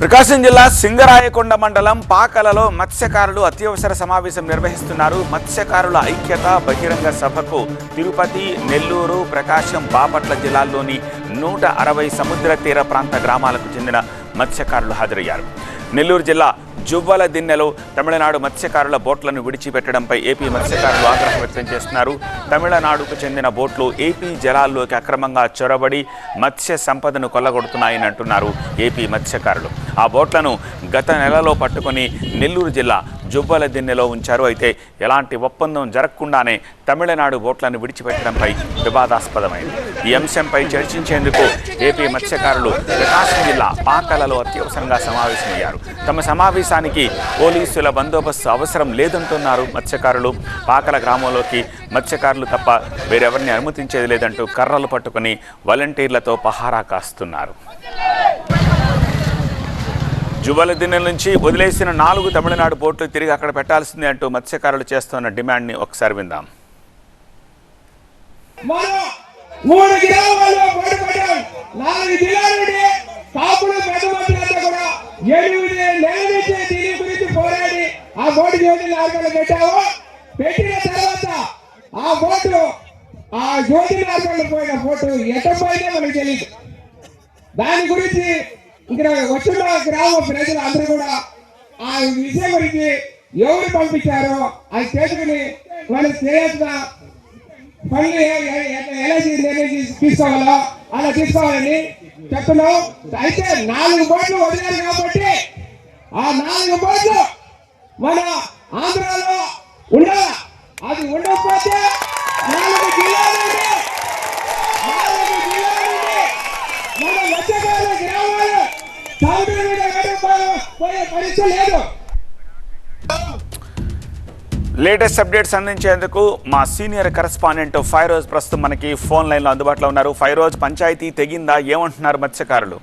ప్రకాశం జిల్లా సింగరాయకొండ మండలం పాకలలో మత్స్యకారులు అత్యవసర సమావేశం నిర్వహిస్తున్నారు. మత్స్యకారుల ఐక్యత బహిరంగ సభకు తిరుపతి, నెల్లూరు, ప్రకాశం, బాపట్ల జిల్లాల్లోని 160 సముద్ర తీర ప్రాంత గ్రామాలకు చెందిన మత్స్యకారులు హాజరయ్యారు. నెల్లూరు జిల్లా జువ్వల దిన్నెలో తమిళనాడు మత్స్యకారుల బోట్లను విడిచిపెట్టడంపై ఏపీ మత్స్యకారులు ఆగ్రహం వ్యక్తం చేస్తున్నారు. తమిళనాడుకు చెందిన బోట్లు ఏపీ జలాల్లోకి అక్రమంగా చొరబడి మత్స్య సంపదను కొల్లగొడుతున్నాయని అంటున్నారు ఏపీ మత్స్యకారులు. ఆ బోట్లను గత నెలలో పట్టుకొని నెల్లూరు జిల్లా జువ్వల దిన్నెలో ఉంచారు. అయితే ఎలాంటి ఒప్పందం జరగకుండానే తమిళనాడు బోట్లను విడిచిపెట్టడంపై వివాదాస్పదమైంది. ఈ అంశంపై చర్చించేందుకు ఏపీ మత్స్యకారులు ప్రకాశం జిల్లా పాకలలో అత్యవసరంగా సమావేశమయ్యారు. తమ సమావేశానికి పోలీసుల బందోబస్తు అవసరం లేదంటున్నారు మత్స్యకారులు. పాకల గ్రామంలోకి మత్స్యకారులు తప్ప వేరెవరిని అనుమతించేది లేదంటూ కర్రలు పట్టుకుని వాలంటీర్లతో పహారా కాస్తున్నారు. జువ్వల దిన్నెల నుంచి వదిలేసిన 4 తమిళనాడు బోట్లు తిరిగి అక్కడ పెట్టాల్సిందే అంటూ మత్స్యకారులు చేస్తున్న డిమాండ్ని ఒకసారి విందాం. దాని గురించి ఇక్కడ వచ్చిన గ్రామ ప్రజలు అందరూ కూడా ఆ విషయం గురించి ఎవరు పంపించారో అది చేసుకుని వాళ్ళు చేయాల్సిన పనులు ఎలా తీసుకోవాలో అలా తీసుకోవాలని చెప్తున్నాం. అయితే 4 బోట్లు వదిలేరు కాబట్టి ఆ 4 బోట్లు మన ఆంధ్రాలో ఉండాలి. అది ఉండకపోతే 4 జిల్లాలు మన మత్స్యకారుల గ్రామాలు సముద్రం మీద పోయే పరిస్థితి లేదు. లేటెస్ట్ అప్డేట్స్ అందించేందుకు మా సీనియర్ కరెస్పాండెంట్ ఫైరోజ్ ప్రస్తుతం మనకి ఫోన్ లైన్లో అందుబాటులో ఉన్నారు. ఫైరోజ్, పంచాయతీ తెగిందా? ఏమంటున్నారు మత్స్యకారులు?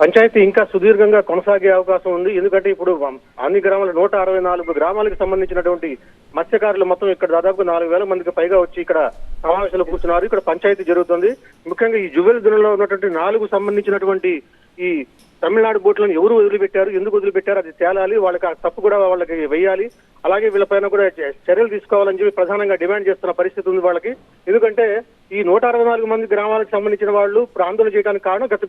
పంచాయతీ ఇంకా సుదీర్ఘంగా కొనసాగే అవకాశం ఉంది. ఎందుకంటే ఇప్పుడు అన్ని గ్రామాలు 164 గ్రామాలకు సంబంధించినటువంటి మత్స్యకారులు మొత్తం ఇక్కడ దాదాపు 4,000 మందికి పైగా వచ్చి ఇక్కడ సమావేశాలు కూర్చున్నారు. ఇక్కడ పంచాయతీ జరుగుతుంది. ముఖ్యంగా ఈ జువ్వెల దినలో ఉన్నటువంటి 4 సంబంధించినటువంటి ఈ తమిళనాడు బోట్లను ఎవరు వదిలిపెట్టారు, ఎందుకు వదిలిపెట్టారు, అది తేలాలి. వాళ్ళకి ఆ తప్పు కూడా వాళ్ళకి వేయాలి. అలాగే వీళ్ళపైన కూడా చర్యలు తీసుకోవాలని చెప్పి ప్రధానంగా డిమాండ్ చేస్తున్న పరిస్థితి ఉంది వాళ్ళకి. ఎందుకంటే ఈ 164 మంది గ్రామాలకు సంబంధించిన వాళ్ళు ఆందోళన చేయడానికి కారణం గత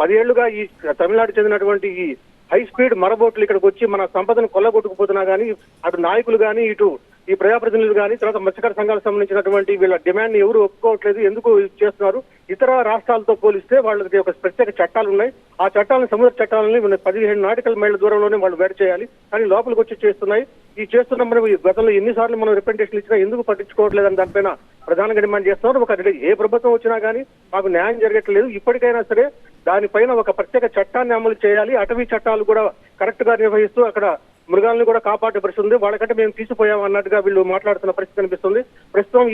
10 ఏళ్లుగా ఈ తమిళనాడు చెందినటువంటి ఈ హై స్పీడ్ మరబోట్లు ఇక్కడికి వచ్చి మన సంపదను కొల్లగొట్టుకుపోతున్నా కానీ అటు నాయకులు కానీ ఇటు ఈ ప్రజాప్రతినిధులు కానీ తర్వాత మత్స్యకార సంఘాలకు సంబంధించిన వీళ్ళ డిమాండ్ ని ఎవరు ఒప్పుకోవట్లేదు. ఎందుకు చేస్తున్నారు? ఇతర రాష్ట్రాలతో పోలిస్తే వాళ్ళకి ఒక ప్రత్యేక చట్టాలు ఉన్నాయి. ఆ చట్టాలను సముద్ర చట్టాలని 17 నాటికల్ మైళ్ళ దూరంలోనే వాళ్ళు వేరు చేయాలి. కానీ లోపలికి వచ్చి చేస్తున్నాయి. ఈ చేస్తున్న మనం గతంలో ఎన్నిసార్లు మనం రిప్రజెంటేషన్ ఇచ్చినా ఎందుకు పట్టించుకోవట్లేదని దానిపైన ప్రధానంగా డిమాండ్ చేస్తున్నారు. ఒక ఏ ప్రభుత్వం వచ్చినా కానీ మాకు న్యాయం జరగట్లేదు. ఇప్పటికైనా సరే దానిపైన ఒక ప్రత్యేక చట్టాన్ని అమలు చేయాలి. అటవీ చట్టాలు కూడా కరెక్ట్ గా నిర్వహిస్తూ అక్కడ మృగాలను కూడా కాపాడే పరిస్థితి ఉంది. వాళ్ళకంటే మేము తీసిపోయాం అన్నట్టుగా వీళ్ళు మాట్లాడుతున్న పరిస్థితి కనిపిస్తుంది. ప్రస్తుతం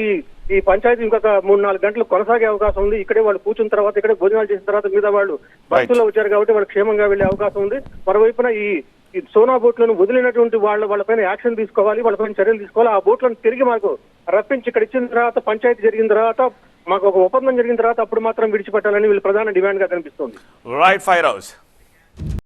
ఈ పంచాయతీ ఇంకొక 3-4 గంటలు కొనసాగే అవకాశం ఉంది. ఇక్కడే వాళ్ళు కూర్చున్న తర్వాత ఇక్కడే భోజనాలు చేసిన తర్వాత మీద వాళ్ళు బస్సులో వచ్చారు కాబట్టి వాళ్ళు క్షేమంగా వెళ్లే అవకాశం ఉంది. మరోవైపున ఈ సోనా బోట్లను వదిలినటువంటి వాళ్ళపైన యాక్షన్ తీసుకోవాలి, వాళ్ళపైన చర్యలు తీసుకోవాలి. ఆ బోట్లను తిరిగి మాకు రప్పించి ఇక్కడ ఇచ్చిన తర్వాత పంచాయతీ జరిగిన తర్వాత మాకు ఒక ఒప్పందం జరిగిన తర్వాత అప్పుడు మాత్రం విడిచిపెట్టాలని వీళ్ళు ప్రధాన డిమాండ్ గా కనిపిస్తుంది. రైట్ ఫైరోజ్.